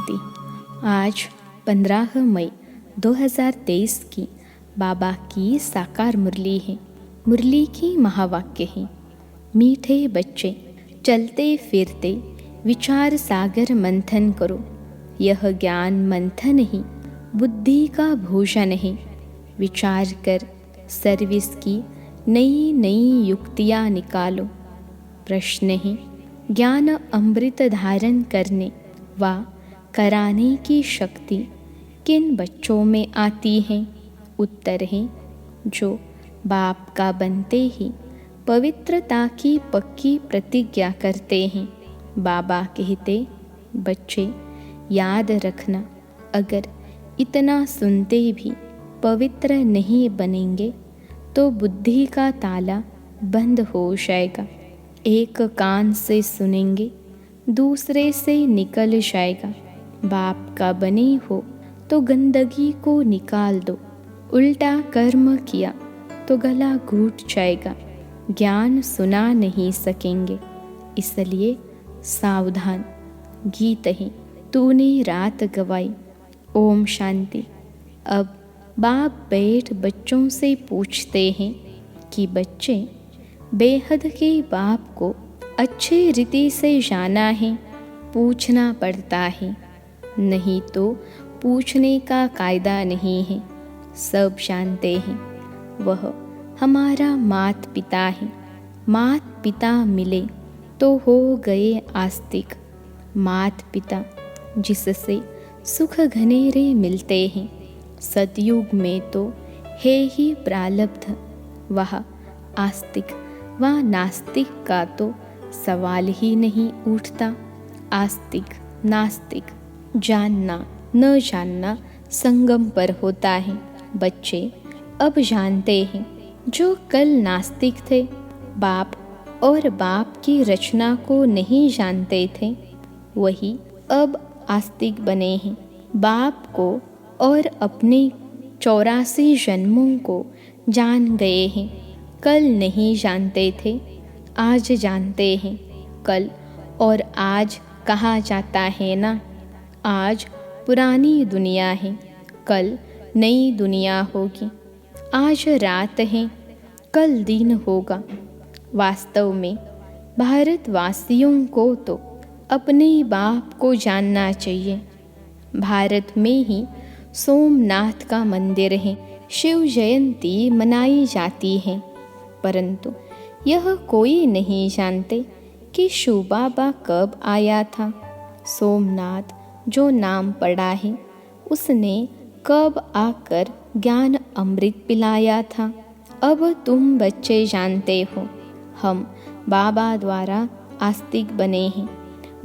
शांति। आज 15 मई 2023 की बाबा की साकार मुरली है। मुरली की महावाक्य है, मीठे बच्चे चलते फिरते विचार सागर मंथन करो। यह ज्ञान मंथन ही बुद्धि का भूषण है। विचार कर सर्विस की नई नई युक्तियाँ निकालो। प्रश्न है, ज्ञान अमृत धारण करने व कराने की शक्ति किन बच्चों में आती है? उत्तर है, जो बाप का बनते ही पवित्रता की पक्की प्रतिज्ञा करते हैं। बाबा कहते, बच्चे याद रखना, अगर इतना सुनते भी पवित्र नहीं बनेंगे तो बुद्धि का ताला बंद हो जाएगा। एक कान से सुनेंगे, दूसरे से निकल जाएगा। बाप का बने हो तो गंदगी को निकाल दो। उल्टा कर्म किया तो गला घूट जाएगा। ज्ञान सुना नहीं सकेंगे, इसलिए सावधान। गीत है, तूने रात गवाई। ओम शांति। अब बाप बैठ बच्चों से पूछते हैं कि बच्चे, बेहद के बाप को अच्छे रीति से जाना है, पूछना पड़ता है, नहीं तो पूछने का कायदा नहीं है। सब जानते हैं, वह हमारा मात पिता है। मात पिता मिले तो हो गए आस्तिक। मात पिता जिससे सुख घनेरे मिलते हैं। सतयुग में तो है ही प्रारब्ध, वह आस्तिक व नास्तिक का तो सवाल ही नहीं उठता। आस्तिक नास्तिक जानना न जानना संगम पर होता है। बच्चे अब जानते हैं, जो कल नास्तिक थे, बाप और बाप की रचना को नहीं जानते थे, वही अब आस्तिक बने हैं। बाप को और अपने 84 जन्मों को जान गए हैं। कल नहीं जानते थे, आज जानते हैं। कल और आज कहा जाता है ना। आज पुरानी दुनिया है, कल नई दुनिया होगी। आज रात है, कल दिन होगा। वास्तव में भारतवासियों को तो अपने बाप को जानना चाहिए। भारत में ही सोमनाथ का मंदिर है, शिव जयंती मनाई जाती है, परंतु यह कोई नहीं जानते कि शिव बाबा कब आया था। सोमनाथ जो नाम पड़ा है, उसने कब आकर ज्ञान अमृत पिलाया था। अब तुम बच्चे जानते हो, हम बाबा द्वारा आस्तिक बने हैं।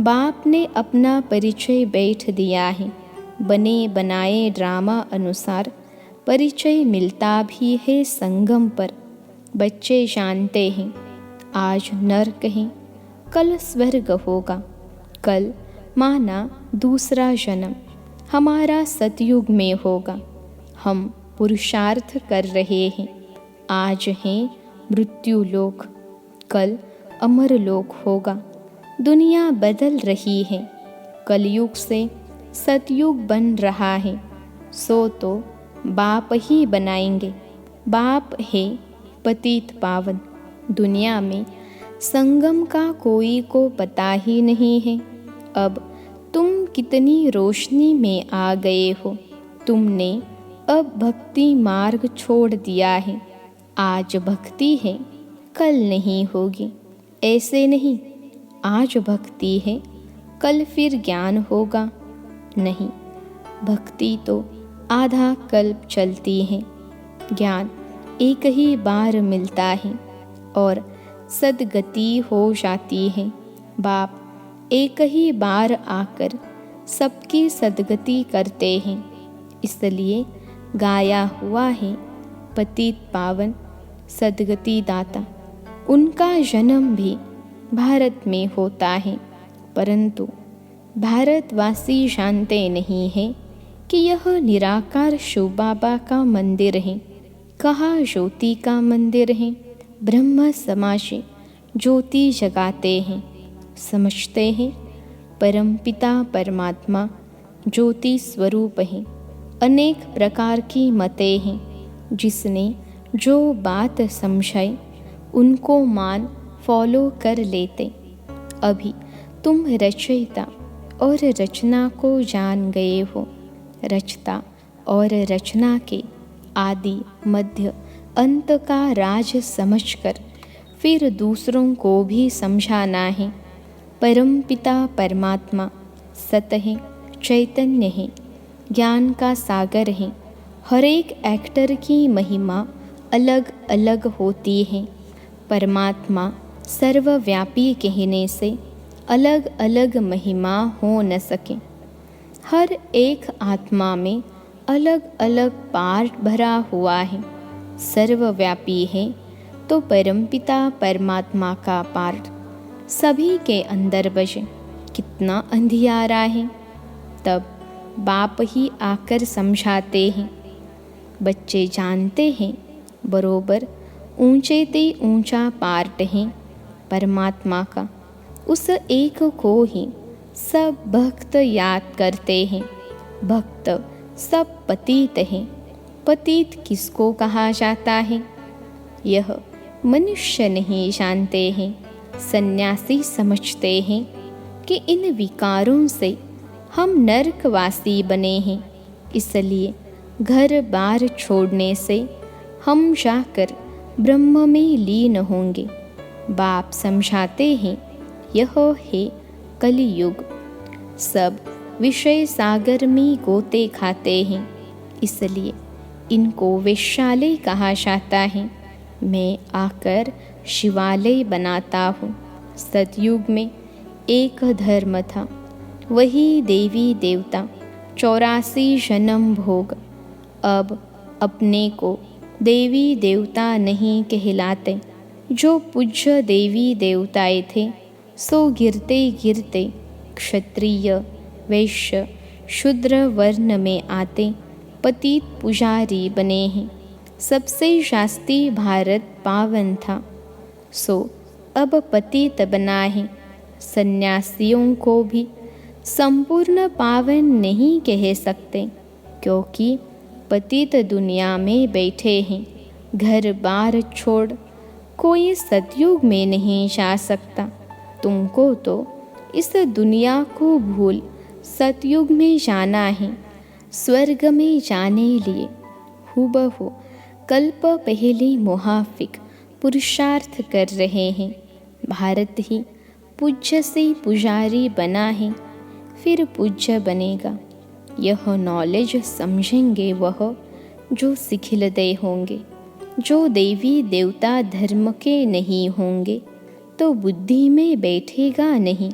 बाप ने अपना परिचय बैठ दिया है। बने बनाए ड्रामा अनुसार परिचय मिलता भी है संगम पर। बच्चे जानते हैं, आज नरक है, कल स्वर्ग होगा। कल माना दूसरा जन्म हमारा सतयुग में होगा। हम पुरुषार्थ कर रहे हैं। आज है मृत्यु लोक, कल अमर लोक होगा। दुनिया बदल रही है, कलयुग से सतयुग बन रहा है। सो तो बाप ही बनाएंगे। बाप है पतित पावन। दुनिया में संगम का कोई को पता ही नहीं है। अब तुम कितनी रोशनी में आ गए हो। तुमने अब भक्ति मार्ग छोड़ दिया है। आज भक्ति है, कल नहीं होगी। ऐसे नहीं, आज भक्ति है, कल फिर ज्ञान होगा। नहीं, भक्ति तो आधा कल्प चलती है। ज्ञान एक ही बार मिलता है और सद्गति हो जाती है। बाप एक ही बार आकर सबकी सद्गति करते हैं, इसलिए गाया हुआ है, पतित पावन सद्गति दाता। उनका जन्म भी भारत में होता है, परंतु भारतवासी जानते नहीं हैं कि यह निराकार शिव बाबा का मंदिर है। कहाँ ज्योति का मंदिर है। ब्रह्म समाजे ज्योति जगाते हैं, समझते हैं परमपिता परमात्मा ज्योति स्वरूप हैं। अनेक प्रकार की मतें हैं। जिसने जो बात समझाई उनको मान फॉलो कर लेते। अभी तुम रचयिता और रचना को जान गए हो। रचता और रचना के आदि मध्य अंत का राज समझकर फिर दूसरों को भी समझाना है। परमपिता परमात्मा सत है, चैतन्य है, ज्ञान का सागर है। हर एक एक्टर की महिमा अलग अलग होती है। परमात्मा सर्वव्यापी कहने से अलग अलग महिमा हो न सके। हर एक आत्मा में अलग अलग पार्ट भरा हुआ है। सर्वव्यापी है तो परमपिता परमात्मा का पार्ट सभी के अंदर बजे। कितना अंधियारा है। तब बाप ही आकर समझाते हैं। बच्चे जानते हैं बरोबर ऊंचे ते ऊंचा पार्ट है परमात्मा का। उस एक को ही सब भक्त याद करते हैं। भक्त सब पतित हैं। पतित किसको कहा जाता है यह मनुष्य नहीं जानते हैं। सन्यासी समझते हैं कि इन विकारों से हम नरकवासी बने हैं, इसलिए घर बार छोड़ने से हम जाकर ब्रह्म में लीन होंगे। बाप समझाते हैं यह है कलियुग। सब विषय सागर में गोते खाते हैं, इसलिए इनको वेश्यालय कहा जाता है। मैं आकर शिवालय बनाता हूँ। सतयुग में एक धर्म था, वही देवी देवता 84 जन्म भोग। अब अपने को देवी देवता नहीं कहलाते। जो पूज्य देवी देवताएं थे सो गिरते गिरते क्षत्रिय वैश्य शूद्र वर्ण में आते पतित पुजारी बने हैं। सबसे शास्त्री भारत पावन था, सो अब पतित बना है। सन्यासियों को भी संपूर्ण पावन नहीं कह सकते, क्योंकि पतित दुनिया में बैठे हैं। घर बार छोड़ कोई सतयुग में नहीं जा सकता। तुमको तो इस दुनिया को भूल सतयुग में जाना है। स्वर्ग में जाने लिए हुबहू कल्प पहले मुहाफिक पुरुषार्थ कर रहे हैं। भारत ही पूज्य से पुजारी बना है, फिर पूज्य बनेगा। यह नॉलेज समझेंगे वह जो सिखिलते होंगे। जो देवी देवता धर्म के नहीं होंगे तो बुद्धि में बैठेगा नहीं।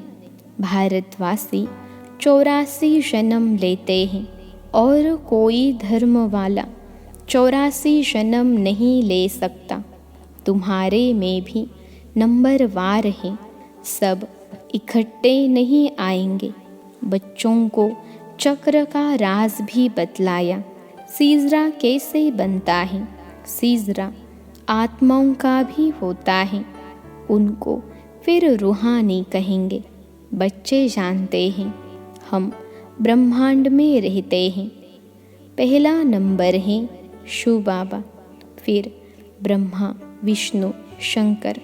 भारतवासी 84 जन्म लेते हैं और कोई धर्म वाला 84 जन्म नहीं ले सकता। तुम्हारे में भी नंबर वार है, सब इकट्ठे नहीं आएंगे। बच्चों को चक्र का राज भी बतलाया। सीजरा कैसे बनता है। सीजरा आत्माओं का भी होता है, उनको फिर रूहानी कहेंगे। बच्चे जानते हैं हम ब्रह्मांड में रहते हैं। पहला नंबर है शिव बाबा, फिर ब्रह्मा विष्णु शंकर,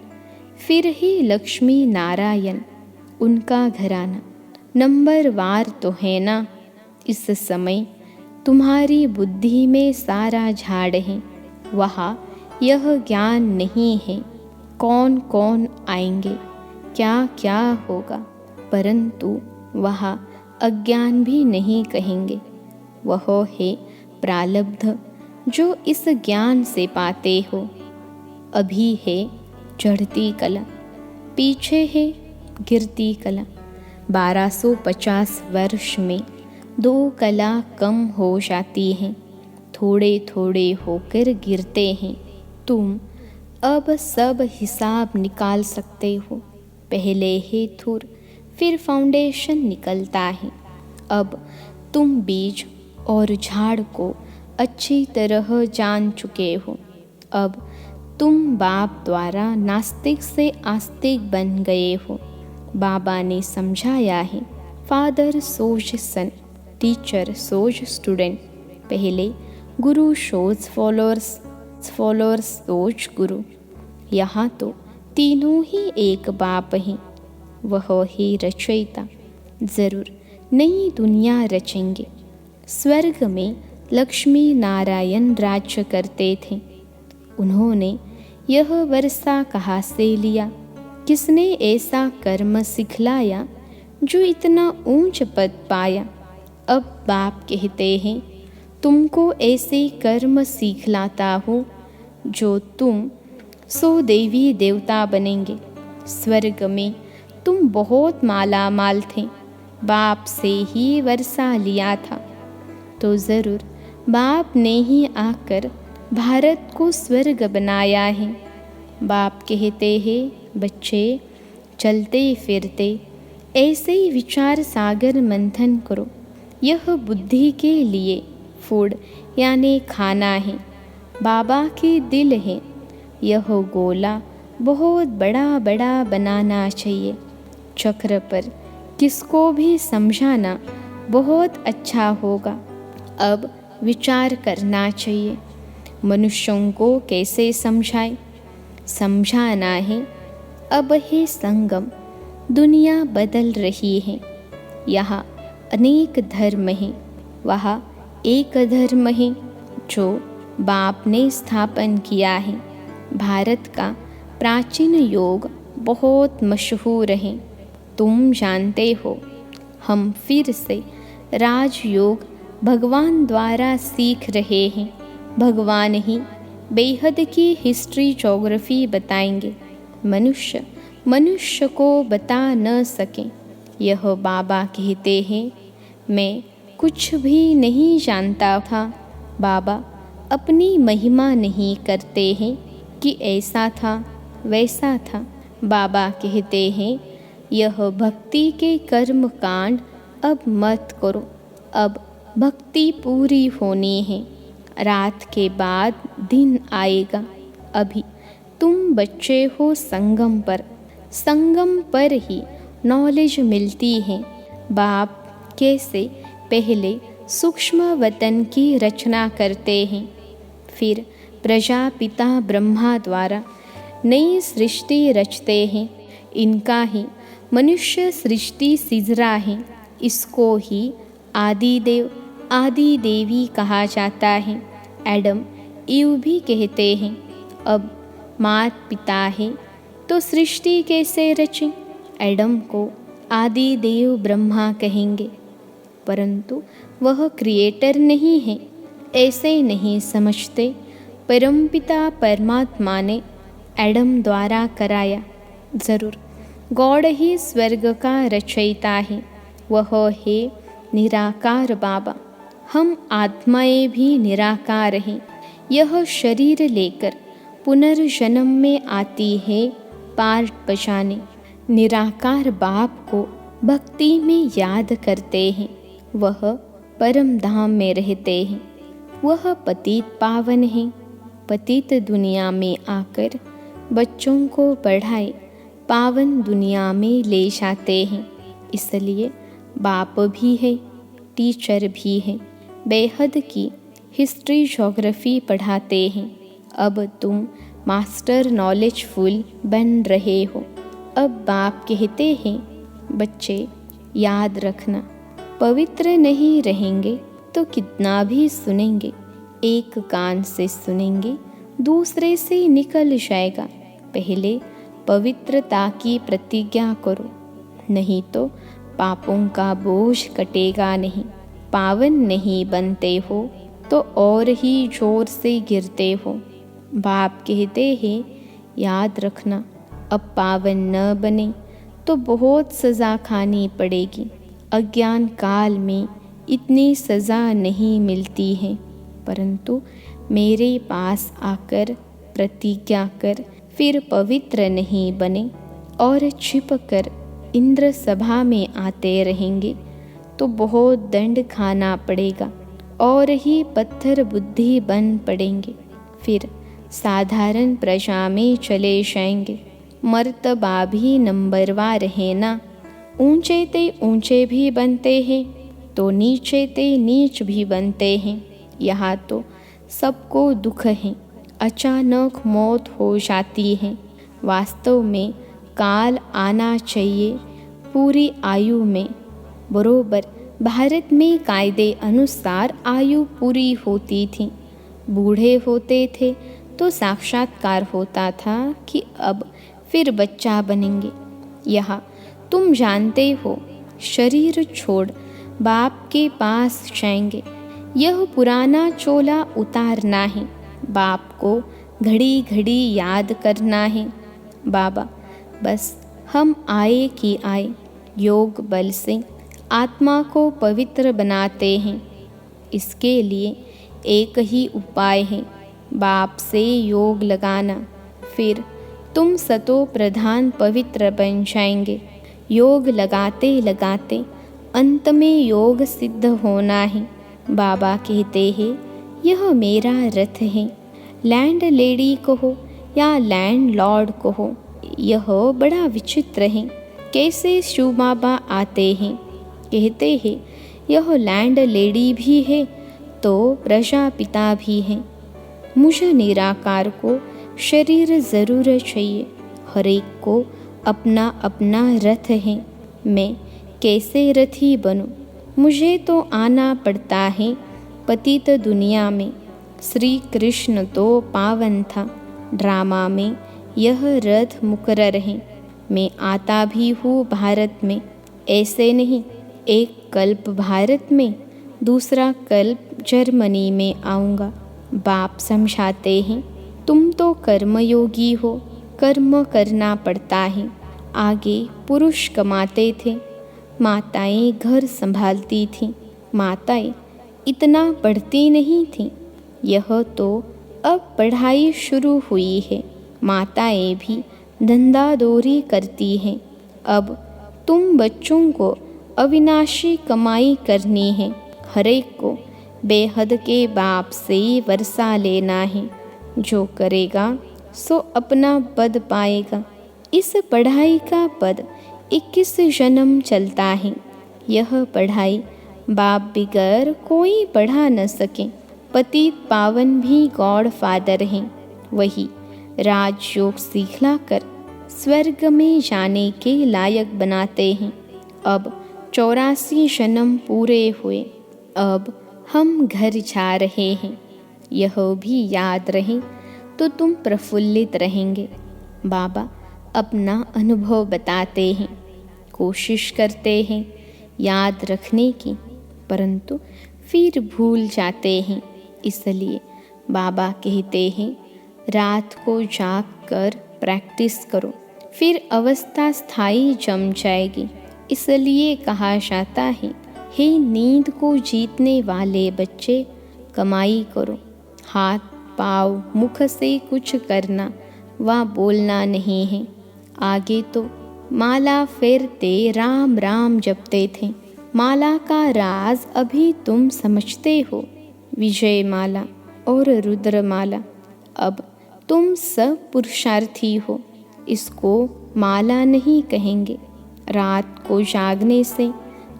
फिर ही लक्ष्मी नारायण, उनका घराना। नंबर वार तो है ना। इस समय तुम्हारी बुद्धि में सारा झाड़ है, वहाँ यह ज्ञान नहीं है कौन कौन आएंगे, क्या क्या होगा, परंतु वहाँ अज्ञान भी नहीं कहेंगे। वह है प्रालब्ध जो इस ज्ञान से पाते हो। अभी है चढ़ती कला, पीछे है गिरती कला। 1250 वर्ष में 2 कला कम हो जाती हैं, थोड़े थोड़े होकर गिरते हैं। तुम अब सब हिसाब निकाल सकते हो। पहले हेतुर फिर फाउंडेशन निकलता है। अब तुम बीज और झाड़ को अच्छी तरह जान चुके हो। अब तुम बाप द्वारा नास्तिक से आस्तिक बन गए हो। बाबा ने समझाया है, फादर सोच सन टीचर सोज स्टूडेंट, पहले गुरु शोज फॉलोअर्स, फॉलोअर्स सोज गुरु। यहाँ तो तीनों ही एक बाप हैं, वह ही रचयिता। ज़रूर नई दुनिया रचेंगे। स्वर्ग में लक्ष्मी नारायण राज्य करते थे। उन्होंने यह वर्षा कहाँ से लिया? किसने ऐसा कर्म सिखलाया जो इतना ऊंच पद पाया? अब बाप कहते हैं, तुमको ऐसे कर्म सिखलाता हूँ जो तुम 100 देवी देवता बनेंगे। स्वर्ग में तुम बहुत माला माल थे, बाप से ही वर्षा लिया था, तो ज़रूर बाप ने ही आकर भारत को स्वर्ग बनाया है। बाप कहते हैं, बच्चे चलते फिरते ऐसे ही विचार सागर मंथन करो। यह बुद्धि के लिए फूड यानी खाना है, बाबा के दिल है। यह गोला बहुत बड़ा बड़ा बनाना चाहिए। चक्र पर किसको भी समझाना बहुत अच्छा होगा। अब विचार करना चाहिए, मनुष्यों को कैसे समझाए? समझाना है। अब है संगम, दुनिया बदल रही है। यहाँ अनेक धर्म हैं, वहाँ एक धर्म है जो बाप ने स्थापन किया है। भारत का प्राचीन योग बहुत मशहूर है, तुम जानते हो। हम फिर से राजयोग भगवान द्वारा सीख रहे हैं। भगवान ही बेहद की हिस्ट्री ज्योग्राफी बताएंगे। मनुष्य को बता न सकें। यह बाबा कहते हैं, मैं कुछ भी नहीं जानता था। बाबा अपनी महिमा नहीं करते हैं कि ऐसा था वैसा था। बाबा कहते हैं, यह भक्ति के कर्म कांड अब मत करो। अब भक्ति पूरी होनी है, रात के बाद दिन आएगा। अभी तुम बच्चे हो संगम पर ही नॉलेज मिलती है। बाप कैसे पहले सूक्ष्म वतन की रचना करते हैं, फिर प्रजापिता ब्रह्मा द्वारा नई सृष्टि रचते हैं। इनका ही मनुष्य सृष्टि सिजरा है। इसको ही आदि देव आदि देवी कहा जाता है। एडम ईव भी कहते हैं। अब मात पिता है तो सृष्टि कैसे रचे? एडम को आदि देव ब्रह्मा कहेंगे, परंतु वह क्रिएटर नहीं है, ऐसे नहीं समझते। परमपिता परमात्मा ने एडम द्वारा कराया। ज़रूर गॉड ही स्वर्ग का रचयिता है, वह है निराकार बाबा। हम आत्माएं भी निराकार हैं। यह शरीर लेकर पुनर्जन्म में आती है पार्ट बजाने। निराकार बाप को भक्ति में याद करते हैं, वह परम धाम में रहते हैं। वह पतित पावन है। पतित दुनिया में आकर बच्चों को पढ़ाए पावन दुनिया में ले जाते हैं। इसलिए बाप भी है, टीचर भी है, बेहद की हिस्ट्री ज्योग्राफी पढ़ाते हैं। अब तुम मास्टर नॉलेजफुल बन रहे हो। अब बाप कहते हैं, बच्चे याद रखना, पवित्र नहीं रहेंगे तो कितना भी सुनेंगे। एक कान से सुनेंगे, दूसरे से निकल जाएगा। पहले पवित्रता की प्रतिज्ञा करो, नहीं तो पापों का बोझ कटेगा नहीं। पावन नहीं बनते हो तो और ही जोर से गिरते हो। बाप कहते हैं, याद रखना, अब पावन न बने तो बहुत सज़ा खानी पड़ेगी। अज्ञान काल में इतनी सज़ा नहीं मिलती है, परंतु मेरे पास आकर प्रतिज्ञा कर फिर पवित्र नहीं बने और छिप कर इंद्र सभा में आते रहेंगे तो बहुत दंड खाना पड़ेगा और ही पत्थर बुद्धि बन पड़ेंगे। फिर साधारण प्रजा में चले जाएंगे। मर्तबा भी नंबरवार है ना, ऊंचे ते ऊंचे भी बनते हैं तो नीचे ते नीच भी बनते हैं। यहाँ तो सबको दुख है, अचानक मौत हो जाती है। वास्तव में काल आना चाहिए पूरी आयु में। बरोबर भारत में कायदे अनुसार आयु पूरी होती थी। बूढ़े होते थे तो साक्षात्कार होता था कि अब फिर बच्चा बनेंगे। यहाँ तुम जानते हो, शरीर छोड़ बाप के पास जाएंगे। यह पुराना चोला उतारना है, बाप को घड़ी घड़ी याद करना है। बाबा बस हम आए कि आए, योग बल से आत्मा को पवित्र बनाते हैं। इसके लिए एक ही उपाय है, बाप से योग लगाना। फिर तुम सतो प्रधान पवित्र बन जाएंगे। योग लगाते लगाते अंत में योग सिद्ध होना है। बाबा कहते हैं, यह मेरा रथ है। लैंड लेडी कहो या लैंड लॉर्ड कहो, यह बड़ा विचित्र है। कैसे शिव बाबा आते हैं, कहते हैं यह लैंड लेडी भी है तो प्रजापिता भी है। मुझे निराकार को शरीर ज़रूर चाहिए। हर एक को अपना अपना रथ है। मैं कैसे रथी बनूं? मुझे तो आना पड़ता है पतित दुनिया में। श्री कृष्ण तो पावन था, ड्रामा में यह रथ मुकर्रर है। मैं आता भी हूँ भारत में, ऐसे नहीं एक कल्प भारत में, दूसरा कल्प जर्मनी में आऊँगा। बाप समझाते हैं, तुम तो कर्मयोगी हो, कर्म करना पड़ता है। आगे पुरुष कमाते थे, माताएं घर संभालती थीं। माताएं इतना पढ़ती नहीं थीं। यह तो अब पढ़ाई शुरू हुई है। माताएं भी धंधादौरी करती हैं। अब तुम बच्चों को अविनाशी कमाई करनी है। हर एक को बेहद के बाप से वर्षा लेना है। जो करेगा सो अपना पद पाएगा। इस पढ़ाई का पद 21 जन्म चलता है। यह पढ़ाई बाप बिगर कोई पढ़ा न सके। पतित पावन भी गॉड फादर हैं। वही राजयोग सिखलाकर स्वर्ग में जाने के लायक बनाते हैं। अब 84 जन्म पूरे हुए, अब हम घर जा रहे हैं। यह भी याद रहे तो तुम प्रफुल्लित रहेंगे। बाबा अपना अनुभव बताते हैं, कोशिश करते हैं याद रखने की, परंतु फिर भूल जाते हैं। इसलिए बाबा कहते हैं, रात को जाग कर प्रैक्टिस करो, फिर अवस्था स्थायी जम जाएगी। इसलिए कहा जाता है, हे नींद को जीतने वाले बच्चे, कमाई करो। हाथ पाँव मुख से कुछ करना व बोलना नहीं है। आगे तो माला फेरते राम राम जपते थे। माला का राज अभी तुम समझते हो, विजय माला और रुद्र माला। अब तुम सब पुरुषार्थी हो, इसको माला नहीं कहेंगे। रात को जागने से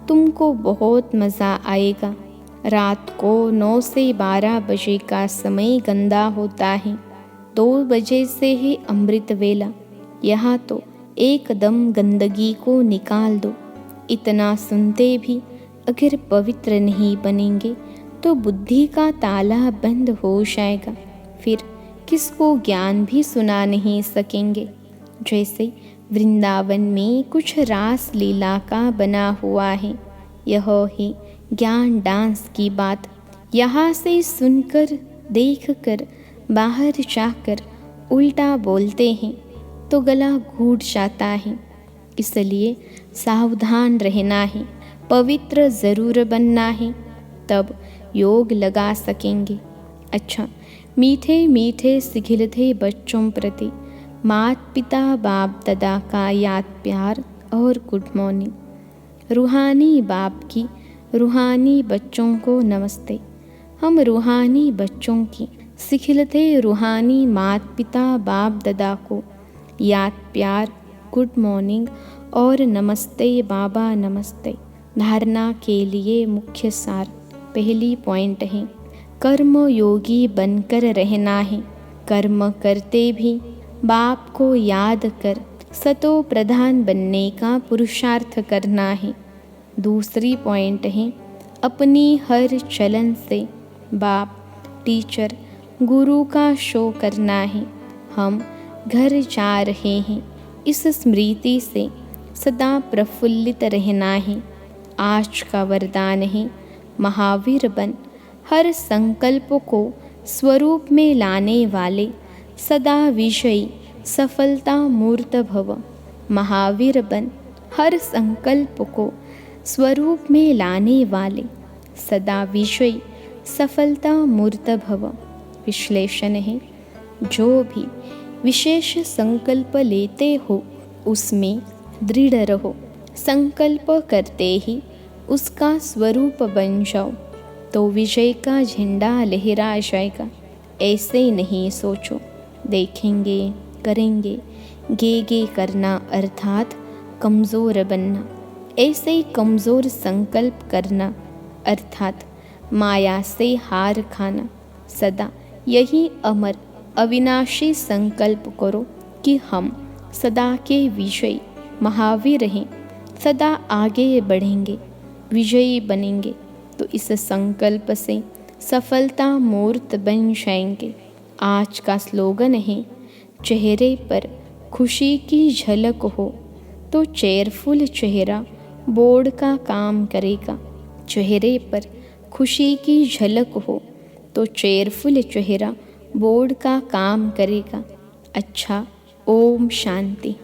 तुमको बहुत मज़ा आएगा। रात को 9 से 12 बजे का समय गंदा होता है। 2 बजे से है अमृत वेला। यहाँ तो एकदम गंदगी को निकाल दो। इतना सुनते भी अगर पवित्र नहीं बनेंगे तो बुद्धि का ताला बंद हो जाएगा। फिर किसको ज्ञान भी सुना नहीं सकेंगे। जैसे वृंदावन में कुछ रास लीला का बना हुआ है। यह है ज्ञान डांस की बात। यहाँ से सुनकर देखकर बाहर जाकर उल्टा बोलते हैं तो गला घूट जाता है। इसलिए सावधान रहना है, पवित्र ज़रूर बनना है, तब योग लगा सकेंगे। अच्छा, मीठे मीठे सिखिलते बच्चों प्रति माता पिता बाप दादा का याद प्यार और गुड मॉर्निंग। रूहानी बाप की रूहानी बच्चों को नमस्ते। हम रूहानी बच्चों की सिखिलते रूहानी माता पिता बाप दादा को याद प्यार, गुड मॉर्निंग और नमस्ते बाबा नमस्ते। धारणा के लिए मुख्य सार पहली पॉइंट है, कर्म योगी बनकर रहना है। कर्म करते भी बाप को याद कर सतो प्रधान बनने का पुरुषार्थ करना है। दूसरी पॉइंट है, अपनी हर चलन से बाप, टीचर, गुरु का शो करना है। हम घर जा रहे हैं, इस स्मृति से सदा प्रफुल्लित रहना है। आज का वरदान है, महावीर बन हर संकल्प को स्वरूप में लाने वाले, सदा विजयी सफलता मूर्त भव। महावीर बन हर संकल्प को स्वरूप में लाने वाले, सदा विजयी सफलता मूर्त भव। विश्लेषण है, जो भी विशेष संकल्प लेते हो उसमें दृढ़ रहो। संकल्प करते ही उसका स्वरूप बन जाओ तो विजय का झंडा लहरा जाएगा। ऐसे नहीं सोचो, देखेंगे, करेंगे, गे करना अर्थात कमज़ोर बनना। ऐसे ही कमज़ोर संकल्प करना अर्थात माया से हार खाना। सदा यही अमर अविनाशी संकल्प करो कि हम सदा के विजयी महावीर हैं, सदा आगे बढ़ेंगे, विजयी बनेंगे। तो इस संकल्प से सफलता मूर्त बन जाएंगे। आज का स्लोगन है, चेहरे पर खुशी की झलक हो तो चेयरफुल चेहरा बोर्ड का काम करेगा। चेहरे पर खुशी की झलक हो तो चेयरफुल चेहरा बोर्ड का काम करेगा। अच्छा, ओम शांति।